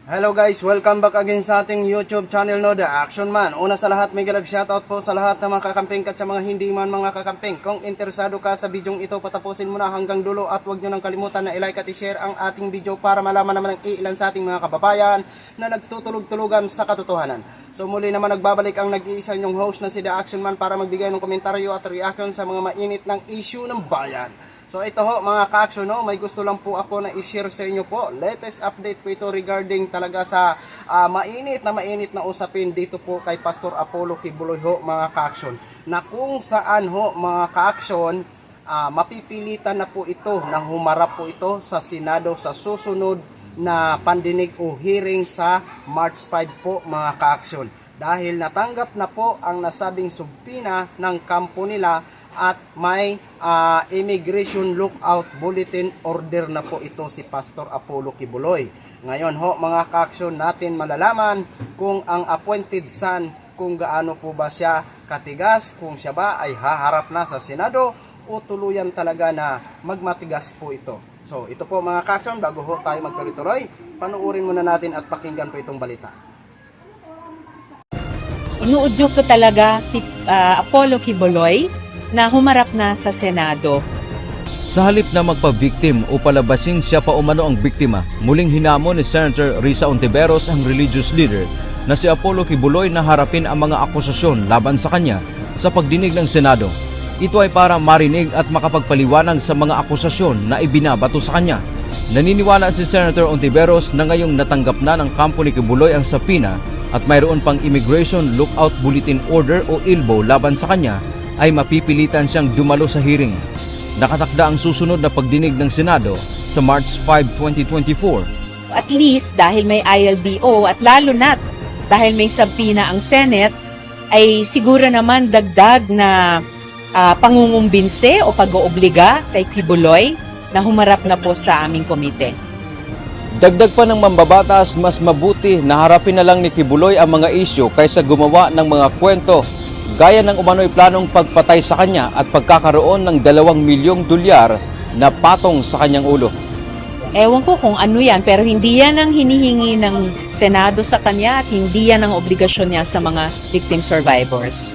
Hello guys, welcome back again sa ating YouTube channel no, The Action Man. Una sa lahat, may galab shoutout po sa lahat ng mga kakamping at sa mga hindi man mga kakamping. Kung interesado ka sa bidyong ito, patapusin mo na hanggang dulo at huwag nyo nang kalimutan na i-like at i-share ang ating video para malaman naman ng ilan sa ating mga kababayan na nagtutulog-tulugan sa katotohanan. So muli naman nagbabalik ang nag-iisa nyong host na si The Action Man para magbigay ng komentaryo at reaction sa mga mainit ng issue ng bayan. So ito ho mga ka-action, no, may gusto lang po ako na i-share sa inyo po. Latest update po ito regarding talaga sa mainit na usapin dito po kay Pastor Apollo Kibuloy ho mga ka-action. Na kung saan ho mga ka-action, mapipilitan na po ito na humarap po ito sa Senado sa susunod na pandinig o hearing sa March 5 po mga ka-action. Dahil natanggap na po ang nasabing subpina ng kampo nila at may immigration lookout bulletin order na po ito si Pastor Apollo Kibuloy. Ngayon ho mga ka-action, natin malalaman kung ang appointed son, kung gaano po ba siya katigas, kung siya ba ay haharap na sa Senado o tuluyan talaga na magmatigas po ito. So ito po mga ka-action, bago ho tayo magtuloy-tuloy, panuorin muna natin at pakinggan po itong balita. Inuudyok ko talaga si Apollo Kibuloy na humarap na sa Senado. Sa halip na magpa-victim o palabasin siya pa umano ang biktima, muling hinamon ni Senator Risa Hontiveros ang religious leader na si Apollo Kibuloy na harapin ang mga akusasyon laban sa kanya sa pagdinig ng Senado. Ito ay para marinig at makapagpaliwanag sa mga akusasyon na ibinabato sa kanya. Naniniwala si Senator Hontiveros na ngayong natanggap na ng kampo ni Kibuloy ang sapina at mayroon pang Immigration Lookout Bulletin Order o ILBO laban sa kanya, ay mapipilitan siyang dumalo sa hearing. Nakatakda ang susunod na pagdinig ng Senado sa March 5, 2024. At least dahil may ILBO at lalo na dahil may sabpina ang Senate, ay siguro naman dagdag na pangungumbinse o pag-oobliga kay Kibuloy na humarap na po sa aming komite. Dagdag pa ng mambabatas, mas mabuti na harapin na lang ni Kibuloy ang mga isyu kaysa gumawa ng mga kwento gaya ng umano'y planong pagpatay sa kanya at pagkakaroon ng 2 milyong dolyar na patong sa kanyang ulo. Ewan ko kung ano yan, pero hindi yan ang hinihingi ng Senado sa kanya at hindi yan ang obligasyon niya sa mga victim survivors.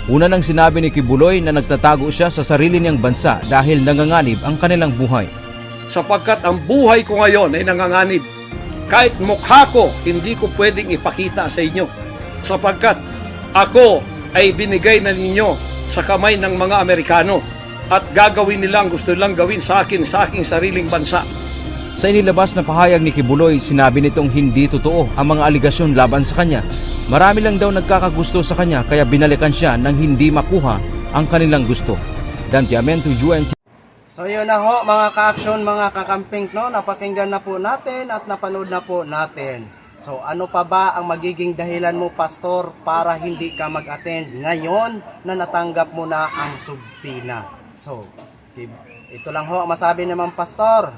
Una nang sinabi ni Kibuloy na nagtatago siya sa sarili niyang bansa dahil nanganganib ang kanilang buhay. Sapagkat ang buhay ko ngayon ay nanganganib. Kahit mukha ko, hindi ko pwedeng ipakita sa inyo. Sapagkat ako ay binigay na ninyo sa kamay ng mga Amerikano at gagawin nilang gusto nilang gawin sa akin sa aking sariling bansa. Sa inilabas na pahayag ni Kibuloy, sinabi nitong hindi totoo ang mga aligasyon laban sa kanya. Marami lang daw nagkakagusto sa kanya kaya binalikan siya nang hindi makuha ang kanilang gusto. Dante Amento, UNT. So yun na ho mga ka-action, mga kakamping, no, napakinggan na po natin at napanood na po natin. So ano pa ba ang magiging dahilan mo, Pastor, para hindi ka mag-attend ngayon na natanggap mo na ang subpina? So ito lang ho masabi naman, Pastor.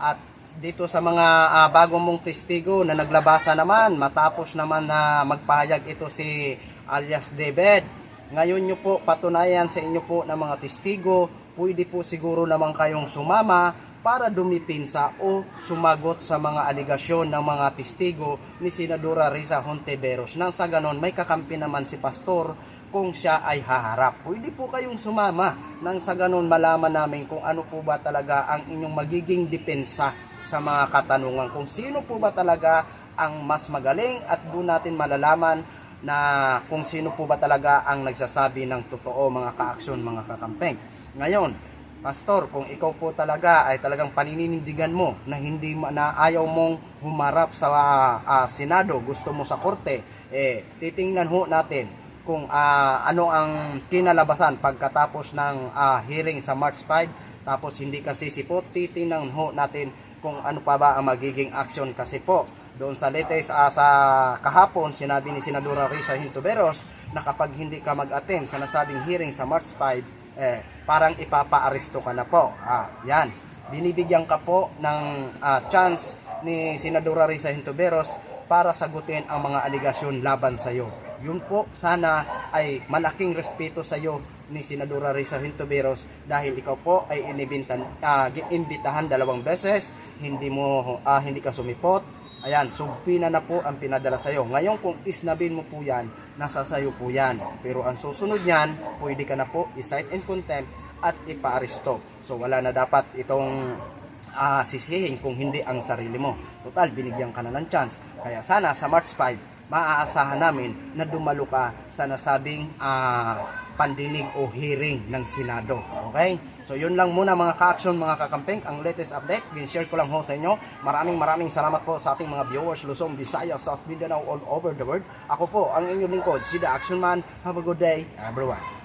At dito sa mga bagong mong testigo na naglabasa naman, matapos naman na magpahayag ito si alias David, ngayon nyo po patunayan sa inyo po ng mga testigo, pwede po siguro naman kayong sumama para dumipinsa o sumagot sa mga aligasyon ng mga testigo ni Senadora Risa Hontiveros. Nang sa ganon, may kakampi naman si Pastor kung siya ay haharap. Pwede po kayong sumama nang sa ganon malaman namin kung ano po ba talaga ang inyong magiging depensa sa mga katanungan. Kung sino po ba talaga ang mas magaling at doon natin malalaman na kung sino po ba talaga ang nagsasabi ng totoo mga ka-aksyon, mga kakampeng. Ngayon, Pastor, kung ikaw po talaga ay talagang paninindigan mo na hindi na ayaw mong humarap sa Senado, gusto mo sa korte, titingnan ho natin kung ano ang kinalabasan pagkatapos ng hearing sa March 5, tapos hindi ka sisipot, titingnan ho natin kung ano pa ba ang magiging action kasi po. Doon sa latest sa kahapon, sinabi ni Senadora Risa Hontiveros na kapag hindi ka mag-attend sa nasabing hearing sa March 5, parang ipapa-aresto ka na po. Yan. Binibigyan ka po ng chance ni Senadora Risa Hontiveros para sagutin ang mga aligasyon laban sa iyo. Yun po sana ay malaking respeto sa iyo ni Senadora Risa Hontiveros dahil ikaw po ay imbitahan 2 beses, hindi ka sumipot, Ayan, subpina na po ang pinadala sa'yo. Ngayon kung isnabin mo po yan, nasa sayo po yan. Pero ang susunod niyan, pwede ka na po i-cite in contempt at ipa-aristo. So wala na dapat itong sisihin kung hindi ang sarili mo. Total, binigyan ka na ng chance. Kaya sana sa March 5, maaasahan namin na dumalo ka sa nasabing pandinig o hearing ng Senado. Okay? So yun lang muna mga ka-action, mga kakamping, ang latest update. Share ko lang ho sa inyo. Maraming salamat po sa ating mga viewers, Luzon, Visayas, South Mindanao, all over the world. Ako po, ang inyong lingkod, si The Action Man. Have a good day, everyone.